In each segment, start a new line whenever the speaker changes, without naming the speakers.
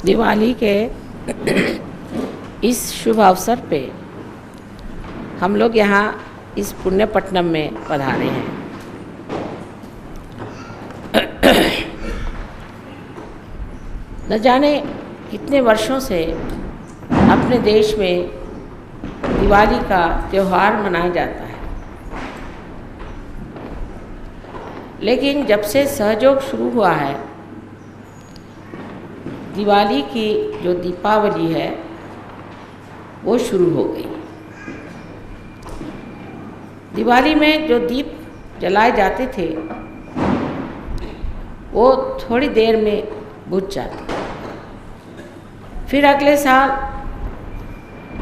दिवाली के इस शुभ अवसर पे हम लोग यहाँ इस पुण्यपट्टनम में पधारे हैं। न जाने कितने वर्षों से अपने देश में दिवाली का त्यौहार मनाया जाता है, लेकिन जब से सहयोग शुरू हुआ है, दिवाली की जो दीपावली है वो शुरू हो गई। दिवाली में जो दीप जलाए जाते थे वो थोड़ी देर में बुझ जाते, फिर अगले साल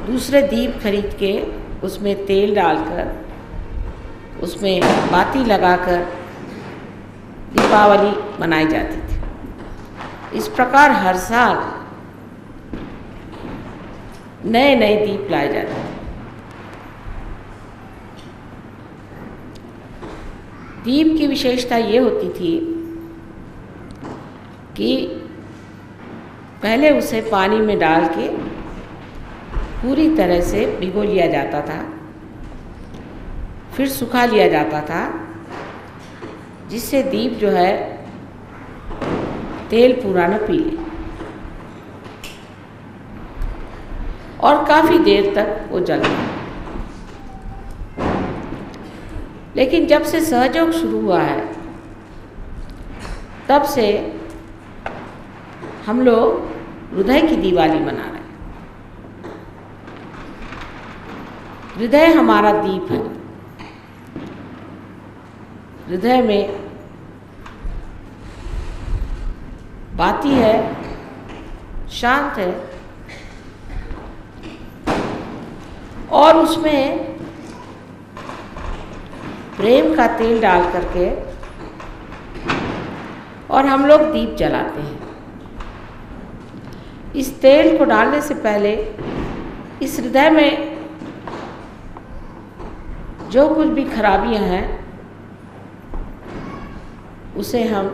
दूसरे दीप खरीद के उसमें तेल डालकर उसमें बाती लगाकर दीपावली मनाई जाती थी। इस प्रकार हर साल नए नए दीप लाए जाते थे। दीप की विशेषता ये होती थी कि पहले उसे पानी में डाल के पूरी तरह से भिगो लिया जाता था, फिर सुखा लिया जाता था, जिससे दीप जो है तेल पूरा न पी ले और काफ़ी देर तक वो जलता। लेकिन जब से सहयोग शुरू हुआ है तब से हम लोग हृदय की दिवाली मना रहे हैं। हृदय हमारा दीप है। हृदय में बाती है, शांत है और उसमें प्रेम का तेल डाल करके और हम लोग दीप जलाते हैं। इस तेल को डालने से पहले इस हृदय में जो कुछ भी खराबियां हैं उसे हम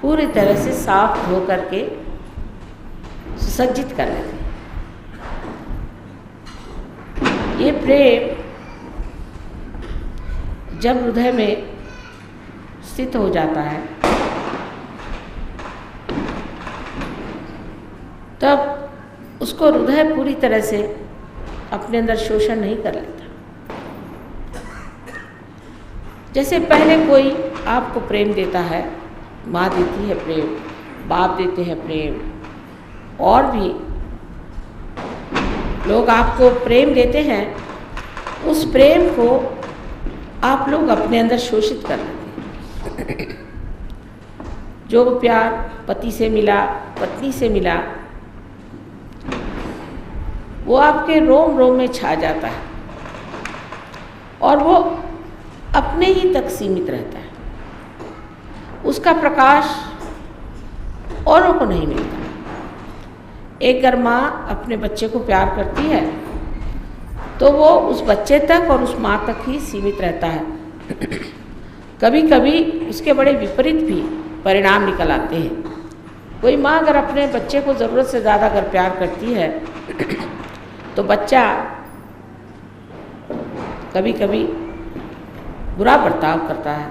पूरी तरह से साफ धो करके सुसज्जित कर लेते हैं। ये प्रेम जब हृदय में स्थित हो जाता है तब उसको हृदय पूरी तरह से अपने अंदर शोषण नहीं कर लेता। जैसे पहले कोई आपको प्रेम देता है, माँ देती है प्रेम, बाप देते हैं प्रेम, और भी लोग आपको प्रेम देते हैं, उस प्रेम को आप लोग अपने अंदर शोषित कर लेते हैं। जो प्यार पति से मिला, पत्नी से मिला, वो आपके रोम रोम में छा जाता है और वो अपने ही तक सीमित रहता है। उसका प्रकाश औरों को नहीं मिलता। एक अगर माँ अपने बच्चे को प्यार करती है तो वो उस बच्चे तक और उस माँ तक ही सीमित रहता है। कभी कभी उसके बड़े विपरीत भी परिणाम निकल आते हैं। कोई माँ अगर अपने बच्चे को ज़रूरत से ज़्यादा अगर प्यार करती है तो बच्चा कभी कभी बुरा बर्ताव करता है,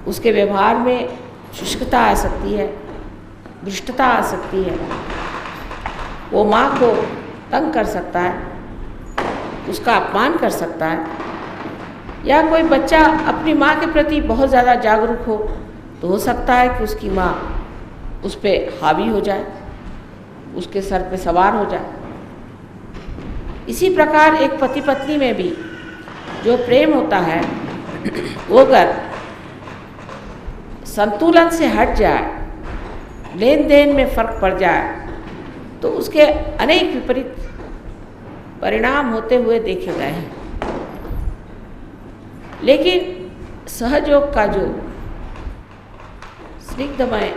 उसके व्यवहार में शुष्कता आ सकती है, भ्रष्टता आ सकती है, वो माँ को तंग कर सकता है, उसका अपमान कर सकता है। या कोई बच्चा अपनी माँ के प्रति बहुत ज़्यादा जागरूक हो तो हो सकता है कि उसकी माँ उस पर हावी हो जाए, उसके सर पे सवार हो जाए। इसी प्रकार एक पति पत्नी में भी जो प्रेम होता है वो अगर संतुलन से हट जाए, लेन देन में फर्क पड़ जाए, तो उसके अनेक विपरीत परिणाम होते हुए देखे गए हैं। लेकिन सहयोग का जो स्निग्धमय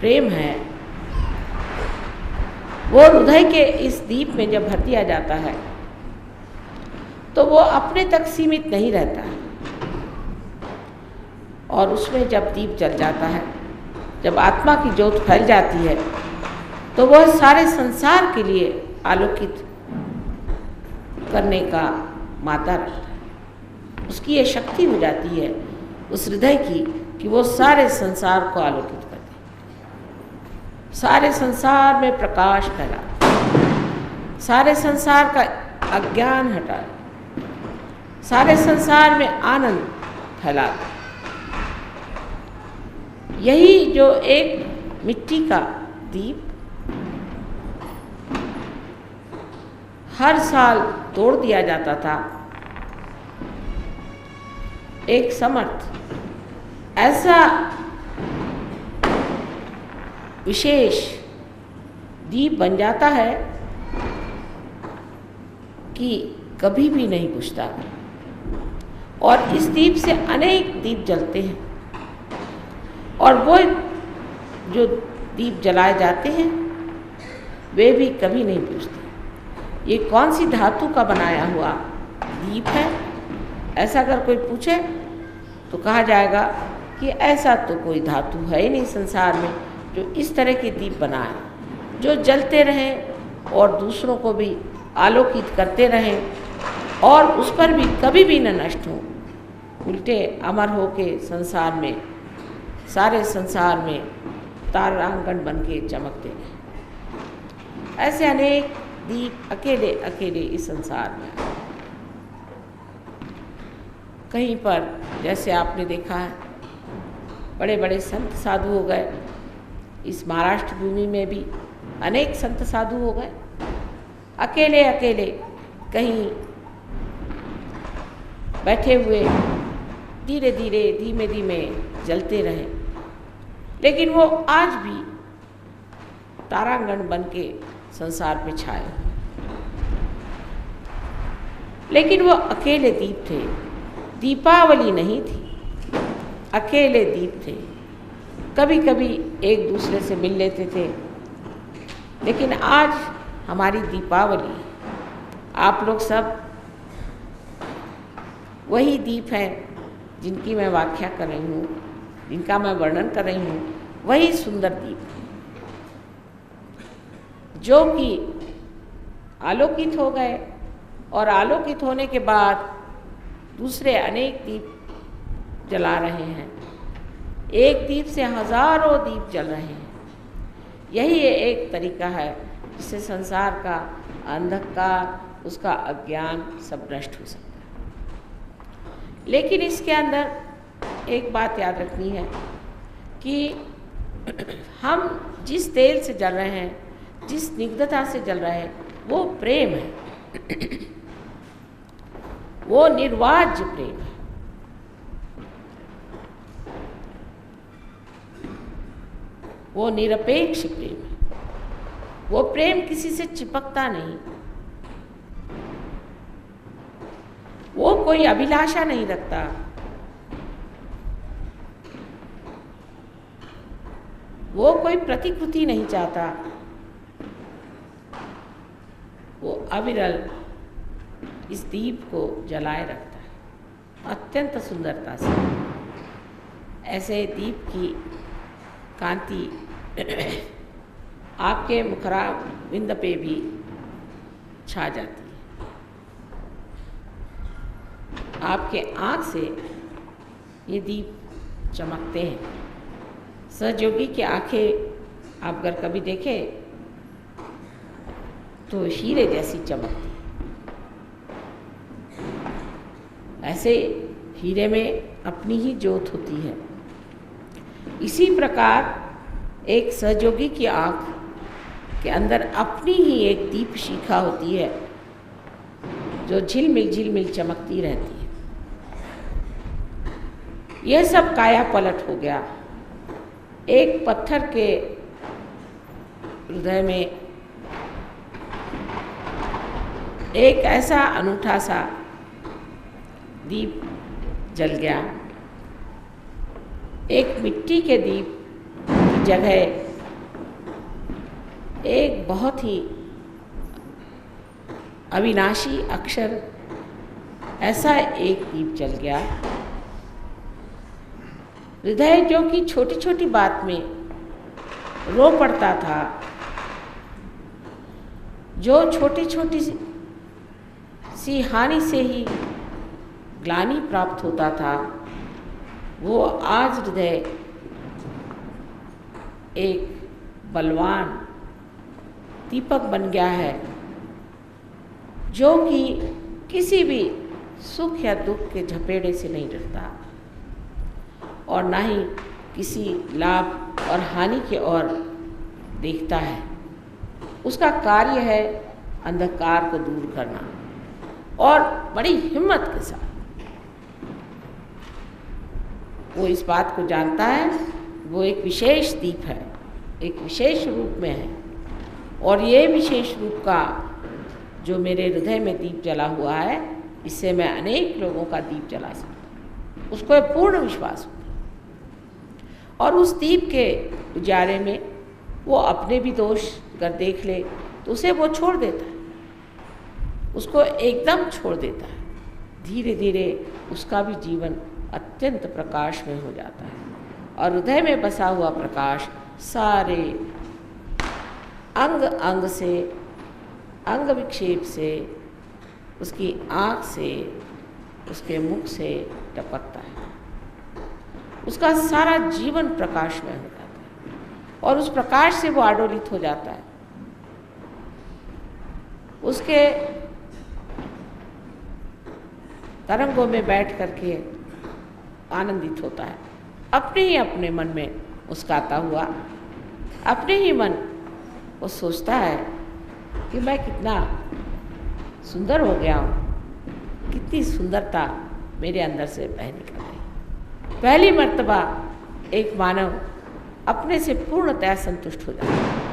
प्रेम है वो हृदय के इस दीप में जब भर दिया जाता है तो वो अपने तक सीमित नहीं रहता है। और उसमें जब दीप जल जाता है, जब आत्मा की ज्योत फैल जाती है, तो वह सारे संसार के लिए आलोकित करने का माता रखता है। उसकी ये शक्ति हो जाती है उस हृदय की कि वो सारे संसार को आलोकित कर दे, सारे संसार में प्रकाश फैला, सारे संसार का अज्ञान हटा, सारे संसार में आनंद फैला। यही जो एक मिट्टी का दीप हर साल तोड़ दिया जाता था, एक समर्थ ऐसा विशेष दीप बन जाता है कि कभी भी नहीं बुझता। और इस दीप से अनेक दीप जलते हैं, और वो जो दीप जलाए जाते हैं वे भी कभी नहीं बुझते। ये कौन सी धातु का बनाया हुआ दीप है, ऐसा अगर कोई पूछे तो कहा जाएगा कि ऐसा तो कोई धातु है ही नहीं संसार में जो इस तरह के दीप बनाए, जो जलते रहें और दूसरों को भी आलोकित करते रहें और उस पर भी कभी भी न नष्ट हो, उल्टे अमर हो के संसार में, सारे संसार में तारांगण बन के चमकते हैं। ऐसे अनेक दीप अकेले अकेले इस संसार में। कहीं पर जैसे आपने देखा है बड़े बड़े संत साधु हो गए, इस महाराष्ट्र भूमि में भी अनेक संत साधु हो गए, अकेले अकेले कहीं बैठे हुए धीरे धीरे धीमे धीमे जलते रहे, लेकिन वो आज भी तारांगण बन के संसार पे छाए। लेकिन वो अकेले दीप थे, दीपावली नहीं थी, अकेले दीप थे। कभी कभी एक दूसरे से मिल लेते थे, लेकिन आज हमारी दीपावली, आप लोग सब वही दीप हैं जिनकी मैं व्याख्या कर रही हूँ, जिनका मैं वर्णन कर रही हूँ, वही सुंदर दीप जो कि आलोकित हो गए और आलोकित होने के बाद दूसरे अनेक दीप जला रहे हैं। एक दीप से हजारों दीप जल रहे हैं। यही एक तरीका है जिससे संसार का अंधकार, उसका अज्ञान सब नष्ट हो सकता है। लेकिन इसके अंदर एक बात याद रखनी है कि हम जिस तेल से जल रहे हैं, जिस स्निग्धता से जल रहे हैं, वो प्रेम है, वो निर्वाज्य प्रेम है। वो निरपेक्ष प्रेम है। वो प्रेम किसी से चिपकता नहीं, वो कोई अभिलाषा नहीं रखता, वो कोई प्रतिकृति नहीं चाहता, वो अविरल इस दीप को जलाए रखता है अत्यंत सुंदरता से। ऐसे दीप की कांति आपके मुखरा बिंद पे भी छा जाती है। आपके आँख से ये दीप चमकते हैं। सहयोगी की आंखें आप अगर कभी देखें तो हीरे जैसी चमकती है। ऐसे हीरे में अपनी ही ज्योत होती है। इसी प्रकार एक सहयोगी की आँख के अंदर अपनी ही एक दीप शिखा होती है जो झिलमिल चमकती रहती है। यह सब काया पलट हो गया। एक पत्थर के हृदय में एक ऐसा अनूठा सा दीप जल गया। एक मिट्टी के दीप की जगह एक बहुत ही अविनाशी अक्षर ऐसा एक दीप जल गया हृदय जो कि छोटी छोटी बात में रो पड़ता था, जो छोटी छोटी सी हानि से ही ग्लानि प्राप्त होता था, वो आज हृदय एक बलवान दीपक बन गया है, जो कि किसी भी सुख या दुख के झपेड़े से नहीं डरता और ना ही किसी लाभ और हानि की ओर देखता है। उसका कार्य है अंधकार को दूर करना और बड़ी हिम्मत के साथ वो इस बात को जानता है वो एक विशेष दीप है, एक विशेष रूप में है, और ये विशेष रूप का जो मेरे हृदय में दीप जला हुआ है, इससे मैं अनेक लोगों का दीप जला सकता हूँ। उसको पूर्ण विश्वास होता है और उस दीप के उजाले में वो अपने भी दोष अगर देख ले तो उसे वो छोड़ देता है, उसको एकदम छोड़ देता है। धीरे धीरे उसका भी जीवन अत्यंत प्रकाश में हो जाता है और हृदय में बसा हुआ प्रकाश सारे अंग अंग से, अंग विक्षेप से, उसकी आँख से, उसके मुख से टपकता है। उसका सारा जीवन प्रकाश में हो जाता है और उस प्रकाश से वो आडोलित हो जाता है। उसके तरंगों में बैठ करके आनंदित होता है, अपने ही अपने मन में मुस्कुराता हुआ, अपने ही मन वो सोचता है कि मैं कितना सुंदर हो गया हूँ, कितनी सुंदरता मेरे अंदर से बह निकल गई। पहली मर्तबा एक मानव अपने से पूर्णतः संतुष्ट हो जाता है।